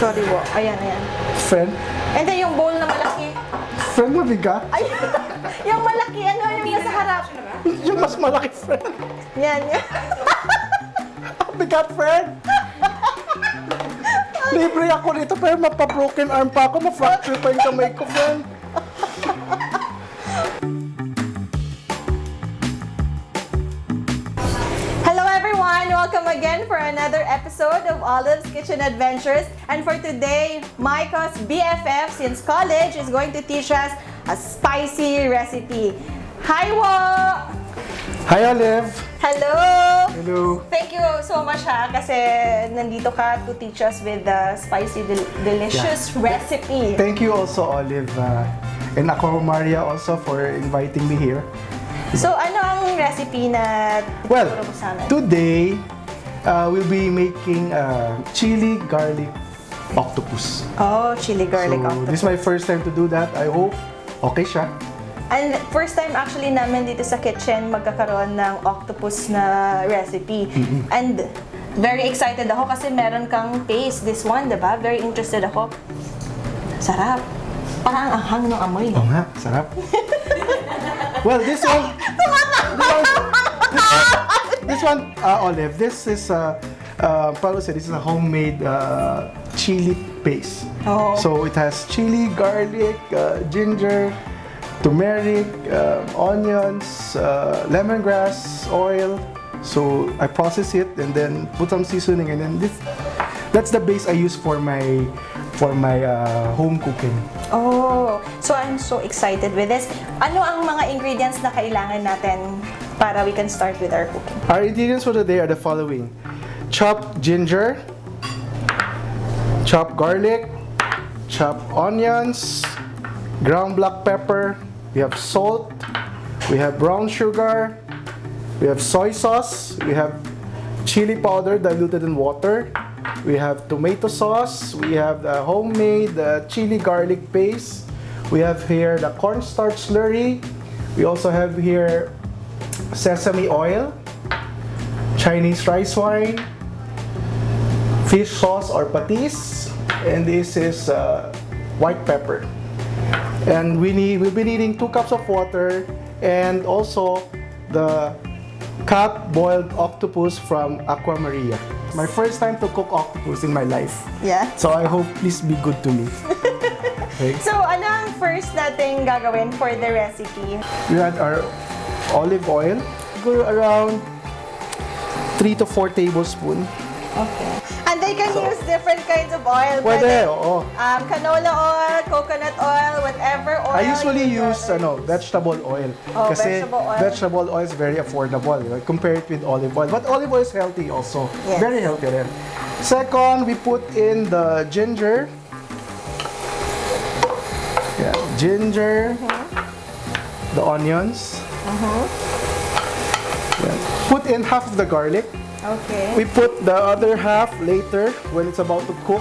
Sorry po. Ayan, ayan. Friend? And then yung bowl na malaki. Friend, mabigat? Ay, yung malaki, ano, yung nasa harap. Yung mas malaki, friend. Yan, yan. Mabigat, friend. Libre ako rito, pero mapa-broken arm pa ako. Ma-fracture pa yung kamay ko, friend. Hello everyone! Welcome again for another episode of Olive's Kitchen Adventures. And for today, Micah's BFF since college is going to teach us a spicy recipe. Hi, Wo! Hi, Olive. Hello! Hello. Thank you so much ha, kasi nandito ka to teach us with the spicy, delicious recipe. Thank you also, Olive, and Aquamaria also for inviting me here. So, ano ang recipe na Well, tuturo mo sa amin? today, we'll be making Chili Garlic Octopus. Oh, chili garlic So, octopus. this is my first time to do that. I hope okay siya. And first time actually namin dito sa kitchen magkakaroon ng octopus na recipe. And very excited ako kasi meron kang taste this one, diba? Very interested ako. Sarap. Parang ang anghang ng amoy. Oo nga, sarap. Well, this one, Olive, this is this is a homemade chili paste. Oh. So it has chili, garlic, ginger, turmeric, onions, lemongrass, oil. So I process it and then put some seasoning, and then that's the base I use for my home cooking. Oh, so I'm so excited with this. Ano ang mga ingredients na kailangan natin para we can start with our cooking? Our ingredients for today are the following: chopped ginger, chopped garlic, chopped onions, ground black pepper, we have salt, we have brown sugar, we have soy sauce, we have chili powder diluted in water, we have tomato sauce, we have the homemade chili garlic paste, we have here the cornstarch slurry, we also have here sesame oil, Chinese rice wine, fish sauce or patis, and this is white pepper. And we'll be needing 2 cups of water and also the cut boiled octopus from Aquamaria. My first time to cook octopus in my life. Yeah. So I hope please be good to me. Okay. So, ano ang first nating gagawin for the recipe? We had our olive oil. Go around 3 to 4 tablespoons. Okay. And they can use different kinds of oil. Pwede, oo. Canola oil, coconut oil, whatever oil. I usually you use vegetable oil. Oh, Kasi vegetable oil. vegetable oil is very affordable. Compare it with olive oil. But olive oil is healthy also. Yes. Very healthy rin. Second, we put in the ginger. Yeah, ginger. The onions. Yeah. Put in half of the garlic. Okay. We put the other half later when it's about to cook.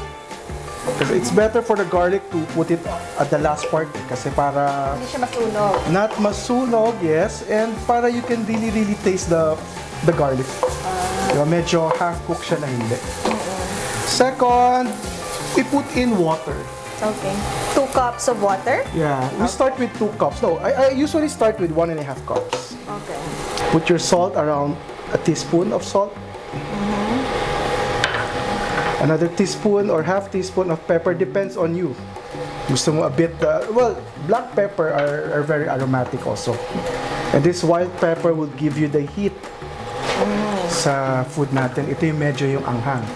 Because it's better for the garlic to put it at the last part. Kasi para Hindi siya masunog. not masunog, yes, and para you can really taste the garlic. Diba, medyo half-cooked siya na hindi. Second, we put in water. Okay. 2 cups of water? Yeah, we start with 2 cups. No, I usually start with 1.5 cups. Okay. Put your salt around a teaspoon of salt. Another teaspoon or half teaspoon of pepper, depends on you. Gusto mo a bit, black pepper are very aromatic also. And this white pepper will give you the heat sa food natin. Ito yung medyo yung anghang.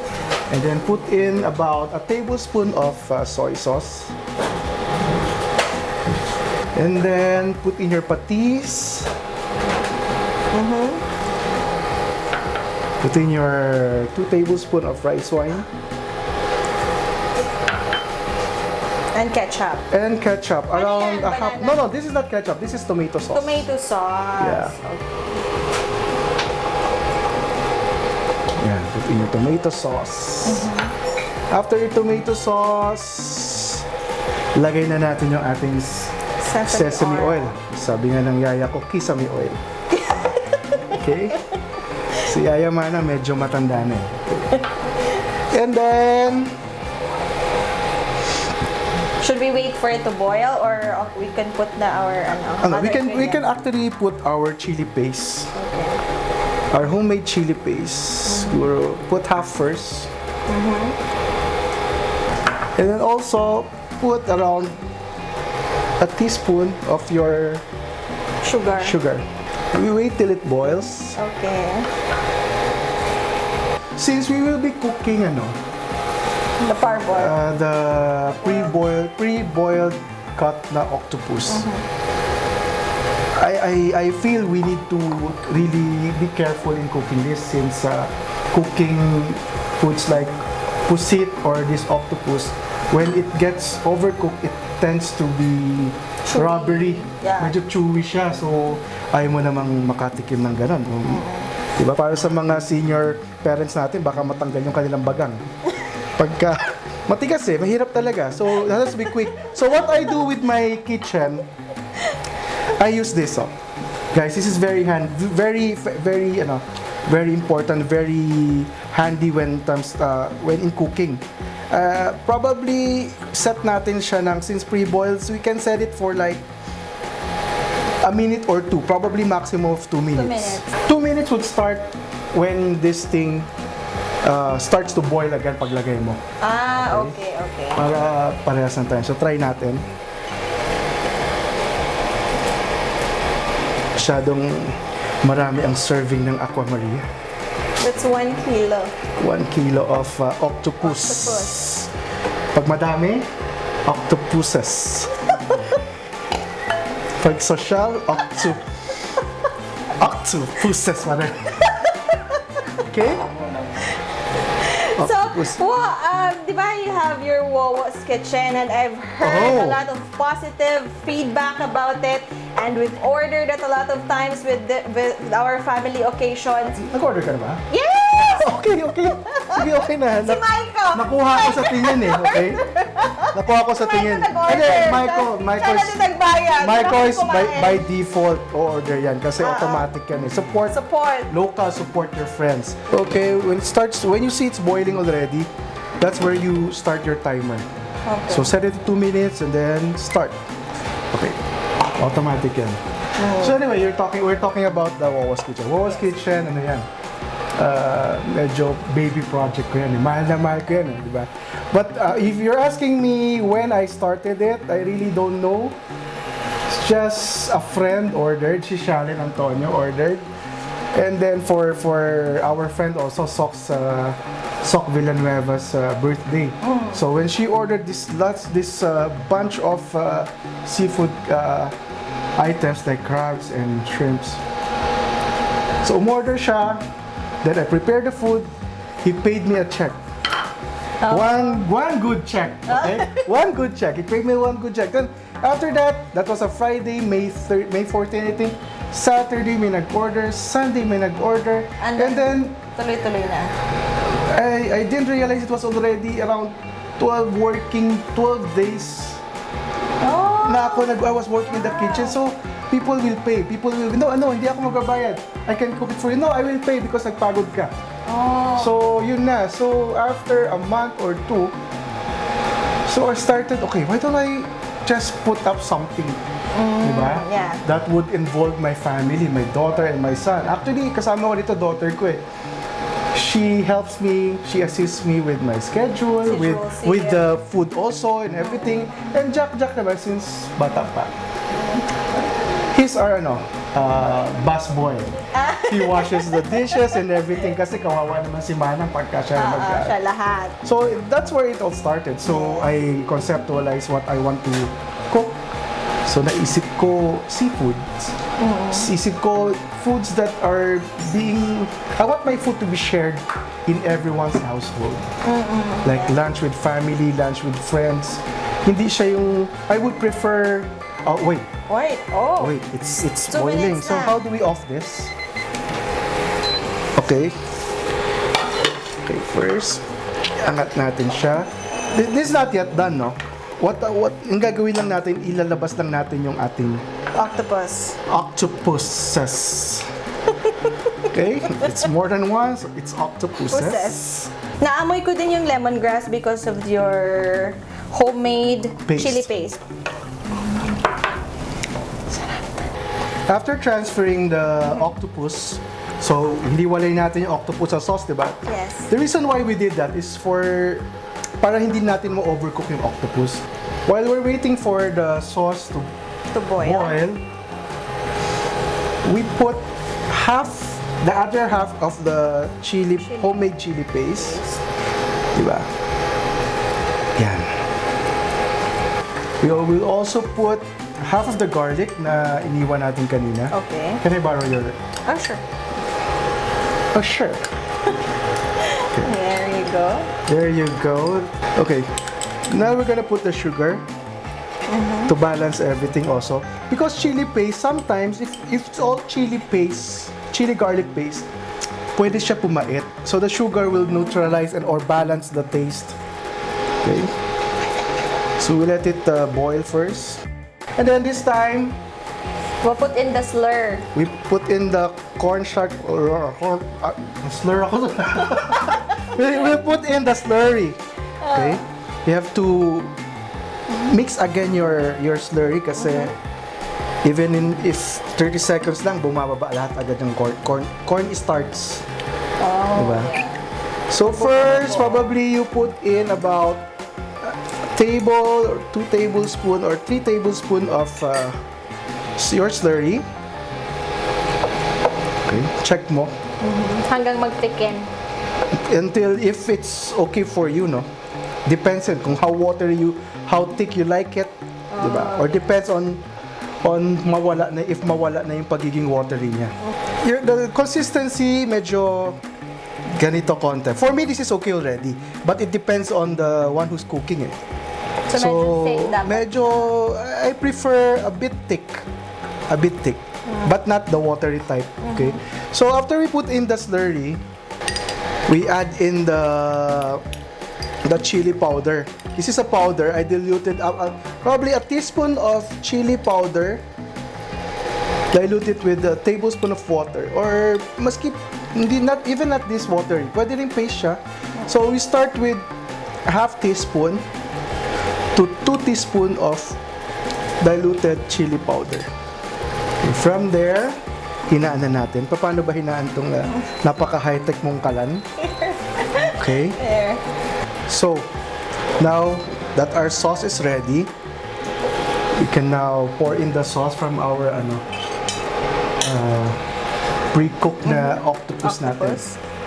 And then put in about a tablespoon of soy sauce. And then put in your patis. Put in your 2 tablespoons of rice wine. And ketchup. And ketchup. Around yan? a half. Banana? No, this is not ketchup. This is tomato sauce. Tomato sauce. Yeah. Okay. Yeah, put in your tomato sauce. After your tomato sauce, lagay na natin yung ating sesame oil. Sabi nga ng yaya ko, kisame oil. Okay? Si Yaya Mana medyo matanda na eh. And then, Should we wait for it to boil or we can put our We can ingredients? actually put our chili paste. Okay. Our homemade chili paste. We'll put half first. And then also put around a teaspoon of your sugar. We wait till it boils. Okay. Since we will be cooking The parboil. the pre-boiled cut na octopus. I feel we need to really be careful in cooking this since cooking foods like pusit or this octopus, when it gets overcooked, it tends to be Chewy. rubbery. Yeah. Medyo chewy siya, so ayaw mo namang makatikim ng ganun. Diba? Para sa mga senior parents natin, baka matanggal yung kanilang bagang. Pagka matigas mahirap talaga. So, that has to be quick. So, what I do with my kitchen, I use this. Guys, this is very important, very handy when in cooking. Probably set natin siya since pre-boiled, so we can set it for like a minute or two, probably maximum of 2 minutes. 2 minutes would start when this thing starts to boil again paglagay mo. Okay. Para parehas ng time. So try natin. Masyadong marami ang serving ng Aquamaria. That's 1 kilo. 1 kilo of octopus. Pag madami, octopuses. Pag social, octopuses. Okay? So, di ba you have your Wowo's Kitchen and I've heard a lot of positive feedback about it and we've ordered it a lot of times with our family occasions. Nag-order ka na ba? Yes! Okay. Sige, okay na. Si Maiko! Nakuha ko sa tingin okay? Nakuha ko sa tingin. Maiko nagbayad. Maiko is by default order yan kasi automatic yan Support. Local, support your friends. Okay, when you see it's boiling already, that's where you start your timer. Okay. So set it to 2 minutes and then start. Okay. Automatic yan. So anyway, we're talking about the Wowo's Kitchen. Wowo's Kitchen, yan? Medyo baby project ko yan Mahal na mahal ko yan di ba? But if you're asking me when I started it, I really don't know. It's just a friend ordered, si Shalyn Antonio ordered. And then for our friend also, Sok Villanueva's birthday. So when she ordered this bunch of seafood items like crabs and shrimps. So umorder siya, then I prepared the food, he paid me a check. One good check, okay? One good check. He paid me one good check. Then after that was a Friday, May 14, I think. Saturday may nag-order, Sunday may nag-order, and then tuloy-tuloy na. I didn't realize it was already around 12 days na I was working in the kitchen. So people will pay. No, hindi ako magbabayad. I can cook it for you. No, I will pay because nagpagod ka. So yun na. So after a month or two, so I started, okay, why don't I just put up something? Diba? Yeah. That would involve my family, my daughter and my son. Actually, kasama ko dito daughter ko She helps me, she assists me with my schedule, with the food also and everything. And Jack naman since bata pa. He's our bus boy. He washes the dishes and everything kasi kawawa naman si Manang pagka siya siya lahat. So that's where it all started. So I conceptualized what I want to cook. So naisip ko seafoods. Isip ko foods that are I want my food to be shared in everyone's household. Like lunch with family, lunch with friends. Hindi siya yung, I would prefer, wait, it's boiling. So how do we off this? Okay, first, angat natin siya. This is not yet done, no? What yung gagawin lang natin, ilalabas lang natin yung ating octopuses. Okay, it's more than one, so it's octopuses. Naamoy ko din yung lemongrass because of your homemade Paste. chili paste. After transferring the octopus, so hindi walay natin yung octopus sa sauce, diba? Yes. The reason why we did that is para hindi natin ma-overcook yung octopus. While we're waiting for the sauce to boil. We put the other half of the homemade chili paste. Diba? Yan. We will also put half of the garlic na iniwan natin kanina. Okay. Can I borrow your... Oh, sure. Oh, sure. There you go. There you go. Okay. Now we're gonna put the sugar to balance everything also. Because chili paste, sometimes, if it's all chili garlic paste, pwede siya pumait. So the sugar will neutralize or balance the taste. Okay. So we let it boil first. And then this time, We'll put in the slur. we put in the cornstarch slur ako. We'll put in the slurry. Okay? You have to mix again your slurry kasi even if 30 seconds lang, bumababa lahat agad ng corn starch. Diba? So first, probably you put in about table or 2 tablespoons or 3 tablespoons of your slurry. Okay, check mo Hanggang magtikin. until if it's okay for you, no? Depends on kung how thick you like it, diba? Or depends on mawala na yung pagiging watery niya. The consistency medyo ganito konti. For me, this is okay already, but it depends on the one who's cooking it. So, medyo I prefer a bit thick, but not the watery type. Okay. So after we put in the slurry, we add in the chili powder. This is a powder. I diluted probably a teaspoon of chili powder. Dilute it with a tablespoon of water, or maski not this watery. Pwede rin paste siya. So we start with half teaspoon to 2 teaspoon of diluted chili powder. And from there, hinaan na natin. Paano ba hinaan itong napaka-high-tech mong kalan? Okay. There. So, now that our sauce is ready, we can now pour in the sauce from our pre-cooked na octopus natin.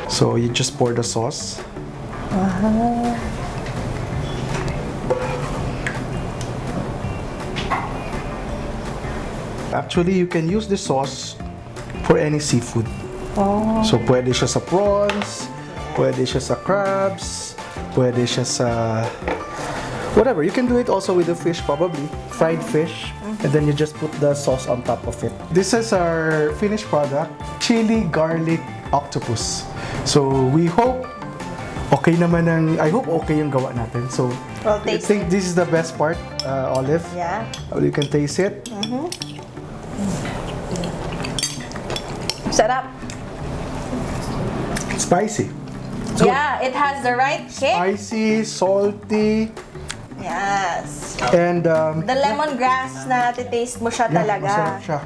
So, you just pour the sauce. Actually, you can use the sauce for any seafood. So, pwede siya sa prawns, pwede siya sa crabs, pwede siya sa whatever. You can do it also with the fish, probably. Fried fish. And then you just put the sauce on top of it. This is our finished product, Chili Garlic Octopus. So, we hope I hope okay yung gawa natin. So, I think this is the best part, Olive. Yeah. You can taste it. Sarap. Spicy. Yeah, it has the right kick. Spicy, salty, Yes. and The lemongrass na natitaste mo siya talaga. masarap siya.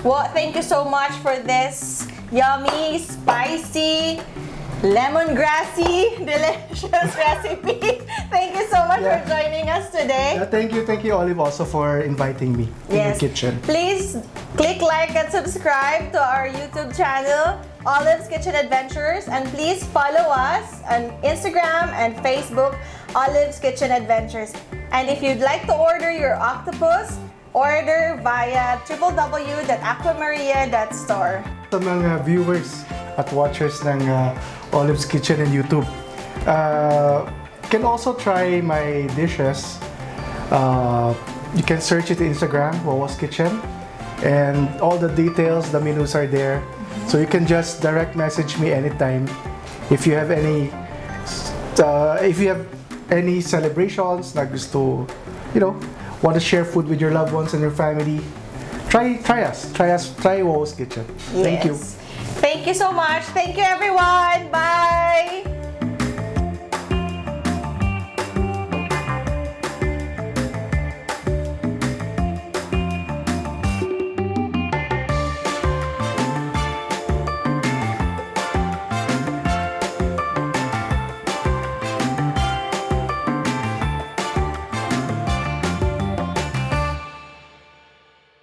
Well, thank you so much for this yummy, spicy, lemongrassy, delicious recipe. Thank you so much for joining us today. Thank you, Olive, also for inviting me to your kitchen. Please click like and subscribe to our YouTube channel, Olive's Kitchen Adventures, and please follow us on Instagram and Facebook, Olive's Kitchen Adventures. And if you'd like to order your octopus, order via www.aquamaria.store. Sa mga viewers at watchers ng Olive's Kitchen and YouTube, can also try my dishes. You can search it in Instagram, Wowo's Kitchen, and all the details, the menus are there. So you can just direct message me anytime if you have any celebrations na gusto, want to share food with your loved ones and your family. Try Wowo's Kitchen. Thank you. Thank you so much. Thank you, everyone. Bye.